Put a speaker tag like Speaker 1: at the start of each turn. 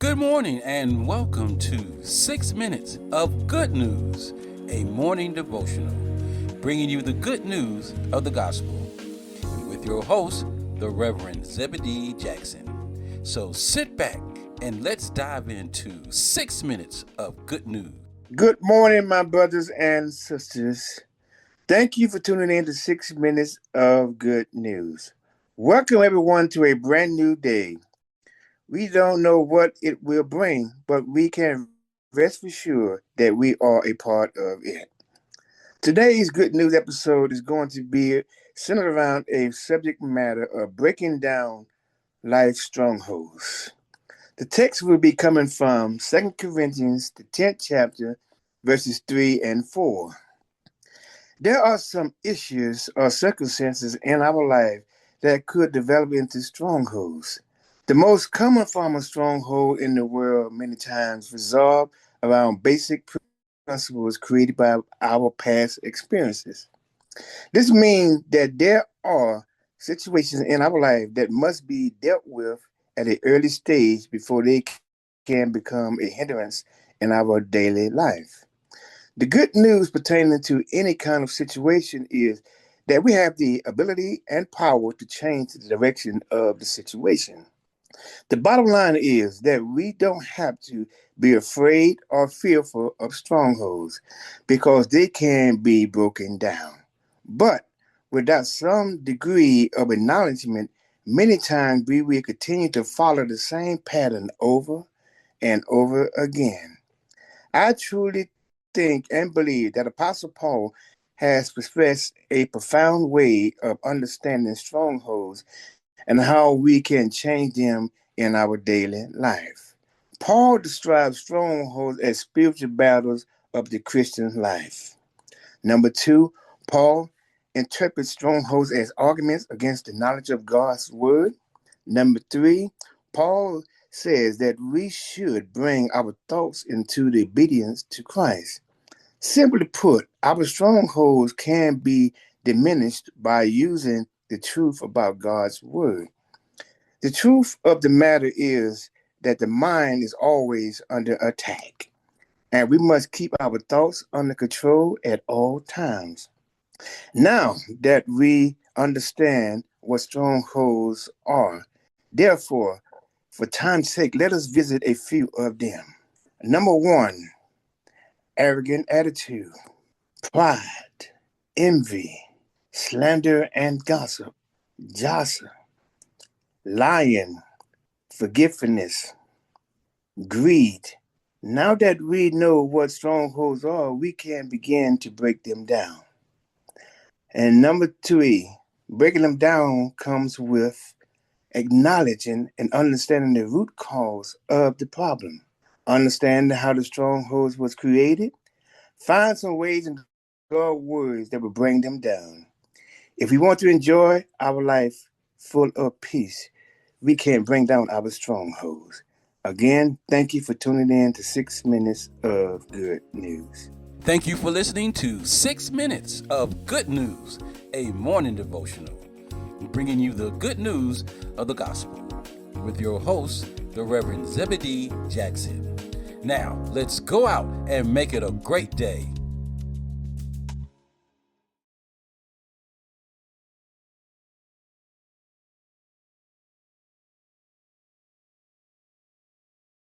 Speaker 1: Good morning and welcome to 6 Minutes of Good News, a morning devotional, bringing you the good news of the gospel with your host, the Reverend Zebedee Jackson. So sit back and let's dive into 6 minutes of good news.
Speaker 2: Good morning, my brothers and sisters. Thank you for tuning in to 6 Minutes of Good News. Welcome, everyone, to a brand new day. We don't know what it will bring, but we can rest for sure that we are a part of it. Today's Good News episode is going to be centered around a subject matter of breaking down life's strongholds. The text will be coming from 2 Corinthians, the 10th chapter, verses 3 and 4. There are some issues or circumstances in our life that could develop into strongholds. The most common form of stronghold in the world many times resolve around basic principles created by our past experiences. This means that there are situations in our life that must be dealt with at an early stage before they can become a hindrance in our daily life. The good news pertaining to any kind of situation is that we have the ability and power to change the direction of the situation. The bottom line is that we don't have to be afraid or fearful of strongholds because they can be broken down. But without some degree of acknowledgement, many times we will continue to follow the same pattern over and over again. I truly think and believe that Apostle Paul has expressed a profound way of understanding strongholds and how we can change them in our daily life. Paul describes strongholds as spiritual battles of the Christian life. Number two, Paul interprets strongholds as arguments against the knowledge of God's word. Number three, Paul says that we should bring our thoughts into the obedience to Christ. Simply put, our strongholds can be diminished by using the truth about God's word. The truth of the matter is that the mind is always under attack, and we must keep our thoughts under control at all times. Now that we understand what strongholds are, therefore, for time's sake, let us visit a few of them. Number one, arrogant attitude, pride, envy, slander and gossip, jostle, lying, forgiveness, greed. Now that we know what strongholds are, we can begin to break them down. And number three, breaking them down comes with acknowledging and understanding the root cause of the problem. Understand how the strongholds was created. Find some ways in God's words that will bring them down. If we want to enjoy our life full of peace, we can bring down our strongholds. Again, thank you for tuning in to 6 Minutes of Good News.
Speaker 1: Thank you for listening to 6 Minutes of Good News, a morning devotional, bringing you the good news of the gospel with your host, the Reverend Zebedee Jackson. Now, let's go out and make it a great day.